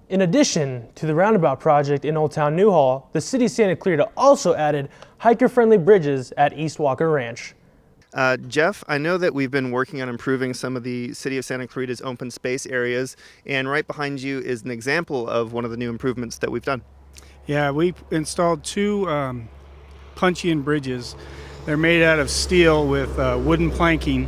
In addition to the roundabout project in Old Town Newhall, the City of Santa Clarita also added hiker-friendly bridges at East Walker Ranch. Jeff, I know that we've been working on improving some of the City of Santa Clarita's open space areas, and right behind you is an example of one of the new improvements that we've done. Yeah, we installed two punch-in bridges. They're made out of steel with wooden planking.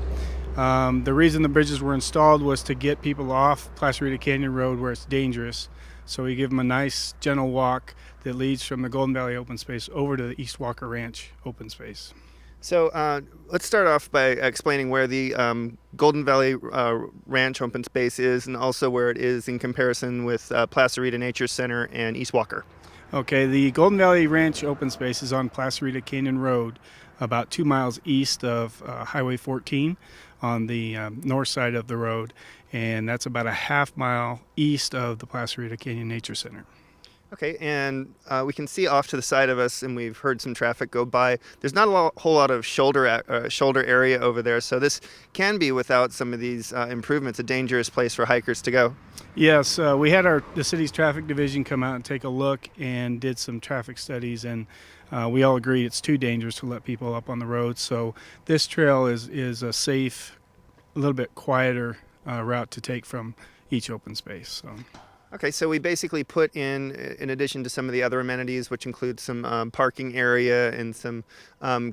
The reason the bridges were installed was to get people off Clarita Canyon Road where it's dangerous. So we give them a nice, gentle walk that leads from the Golden Valley open space over to the East Walker Ranch open space. So let's start off by explaining where the Golden Valley Ranch open space is and also where it is in comparison with Clarita Nature Center and East Walker. Okay, the Golden Valley Ranch open space is on Clarita Canyon Road, about 2 miles east of Highway 14 on the north side of the road, and that's about a half-mile east of the Clarita Canyon Nature Center. Okay, and we can see off to the side of us, and we've heard some traffic go by. There's not a whole lot of shoulder area over there, so this can be, without some of these improvements, a dangerous place for hikers to go. Yes, we had the city's traffic division come out and take a look and did some traffic studies, and we all agree it's too dangerous to let people up on the road. So this trail is a safe, a little bit quieter route to take from each open space. So. Okay, so we basically put in addition to some of the other amenities, which include some parking area and some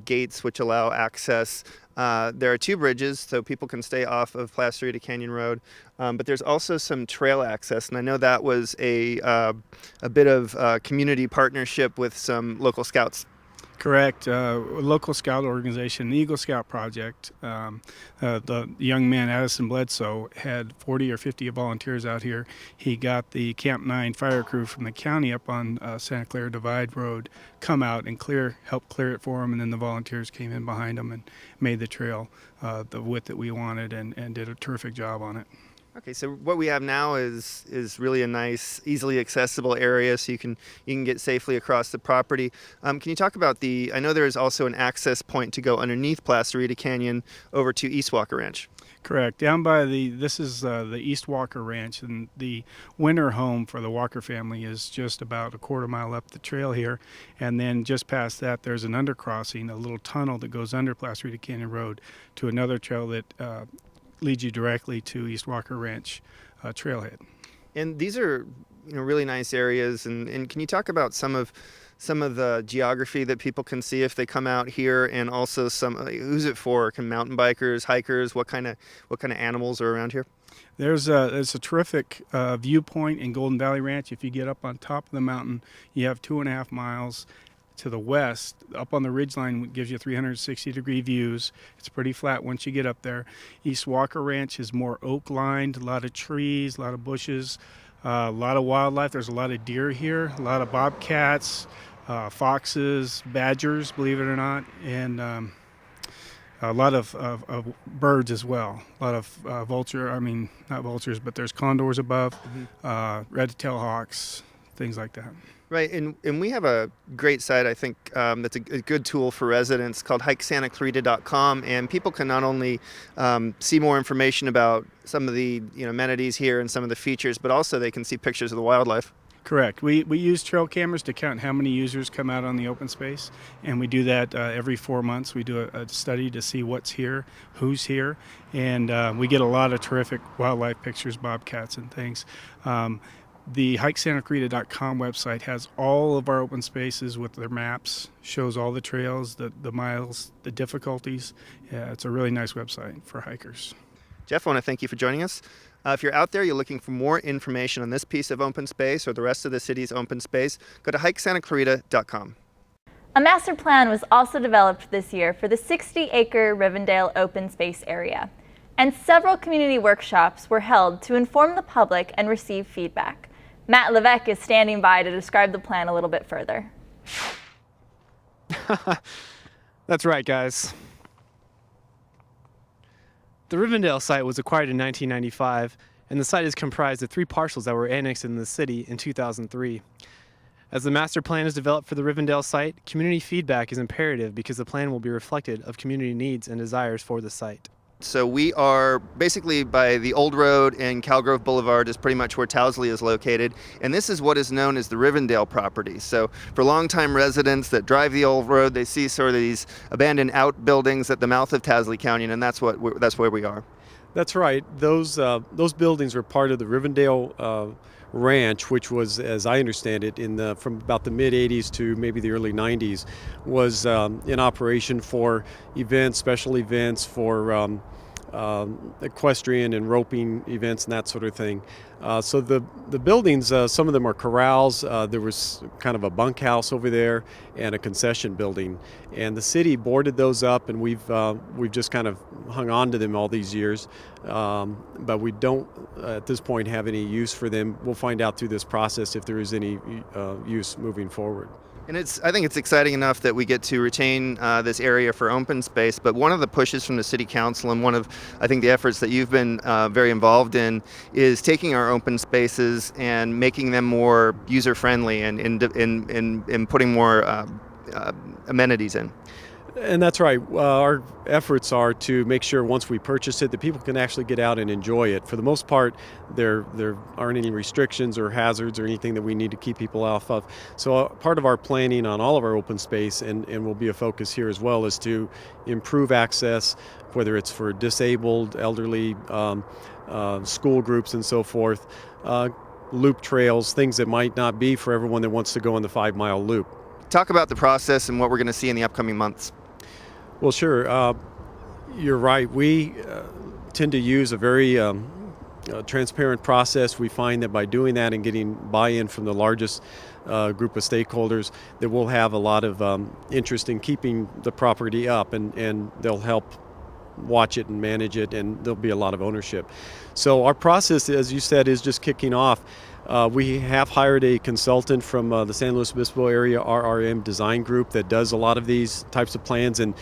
gates which allow access. There are two bridges, so people can stay off of Clarita Canyon Road, but there's also some trail access, and I know that was a bit of community partnership with some local scouts. Correct. A local scout organization, the Eagle Scout Project. The young man, Addison Bledsoe, had 40 or 50 volunteers out here. He got the Camp 9 fire crew from the county up on Santa Clara Divide Road come out and help clear it for him, and then the volunteers came in behind them and made the trail the width that we wanted and did a terrific job on it. Okay, so what we have now is really a nice, easily accessible area, so you can get safely across the property. Can you talk about I know there is also an access point to go underneath Clarita Canyon over to East Walker Ranch. Correct. Down by this is the East Walker Ranch, and the winter home for the Walker family is just about a quarter mile up the trail here. And then just past that, there's an undercrossing, a little tunnel that goes under Clarita Canyon Road to another trail that leads you directly to East Walker Ranch trailhead. And these are really nice areas. And can you talk about some of the geography that people can see if they come out here, and also who's it for? Can mountain bikers, hikers? What kind of animals are around here? There's a terrific viewpoint in Golden Valley Ranch. If you get up on top of the mountain, you have 2.5 miles to the west, up on the ridgeline, gives you 360-degree views. It's pretty flat once you get up there. East Walker Ranch is more oak-lined, a lot of trees, a lot of bushes, a lot of wildlife. There's a lot of deer here, a lot of bobcats, foxes, badgers, believe it or not, and a lot of birds as well. A lot of not vultures, but there's condors above, red-tailed hawks, things like that. Right, and we have a great site, I think, that's a good tool for residents called hikesantaclarita.com, and people can not only see more information about some of the amenities here and some of the features, but also they can see pictures of the wildlife. Correct. We use trail cameras to count how many users come out on the open space, and we do that every 4 months. We do a study to see what's here, who's here, and we get a lot of terrific wildlife pictures, bobcats and things. The hikesantaclarita.com website has all of our open spaces with their maps, shows all the trails, the miles, the difficulties. Yeah, it's a really nice website for hikers. Jeff, I want to thank you for joining us. If you're out there, you're looking for more information on this piece of open space or the rest of the city's open space, go to hikesantaclarita.com. A master plan was also developed this year for the 60-acre Rivendell open space area, and several community workshops were held to inform the public and receive feedback. Matt Levesque is standing by to describe the plan a little bit further. That's right, guys. The Rivendell site was acquired in 1995, and the site is comprised of 3 parcels that were annexed in the city in 2003. As the master plan is developed for the Rivendell site, community feedback is imperative because the plan will be reflective of community needs and desires for the site. So we are basically by the old road, and Calgrove Boulevard is pretty much where Towsley is located. And this is what is known as the Rivendell property. So for longtime residents that drive the old road, they see sort of these abandoned outbuildings at the mouth of Towsley Canyon, and that's where we are. That's right. Those buildings were part of the Rivendell Ranch, which was, as I understand it, from about the mid '80s to maybe the early '90s, was in operation for events, special events, for equestrian and roping events and that sort of thing. So the buildings, some of them are corrals. There was kind of a bunkhouse over there and a concession building, and the city boarded those up, and we've just kind of hung on to them all these years. But we don't at this point have any use for them. We'll find out through this process if there is any use moving forward. And I think it's exciting enough that we get to retain this area for open space. But one of the pushes from the City Council, and one of, I think, the efforts that you've been very involved in, is taking our open spaces and making them more user-friendly and putting more amenities in. And that's right. Our efforts are to make sure once we purchase it that people can actually get out and enjoy it. For the most part, there aren't any restrictions or hazards or anything that we need to keep people off of. So part of our planning on all of our open space, and will be a focus here as well, is to improve access, whether it's for disabled, elderly, school groups and so forth, loop trails, things that might not be for everyone that wants to go on the 5-mile loop. Talk about the process and what we're going to see in the upcoming months. Well, sure. You're right. We tend to use a very transparent process. We find that by doing that and getting buy-in from the largest group of stakeholders, that we'll have a lot of interest in keeping the property up, and they'll help watch it and manage it, and there'll be a lot of ownership. So our process, as you said, is just kicking off. We have hired a consultant from the San Luis Obispo area RRM Design Group that does a lot of these types of plans in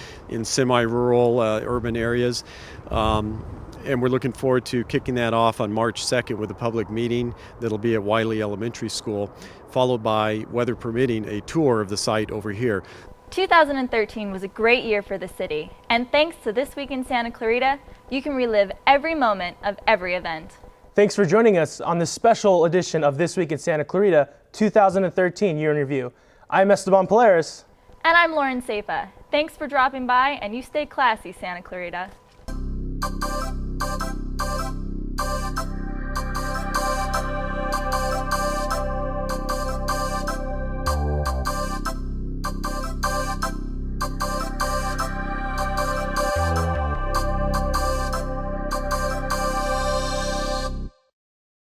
semi-rural urban areas. And we're looking forward to kicking that off on March 2nd with a public meeting that'll be at Wiley Elementary School, followed by, weather permitting, a tour of the site over here. 2013 was a great year for the city, and thanks to This Week in Santa Clarita, you can relive every moment of every event. Thanks for joining us on this special edition of This Week in Santa Clarita 2013 Year in Review. I'm Esteban Polaris. And I'm Lauren Seifa. Thanks for dropping by, and you stay classy, Santa Clarita.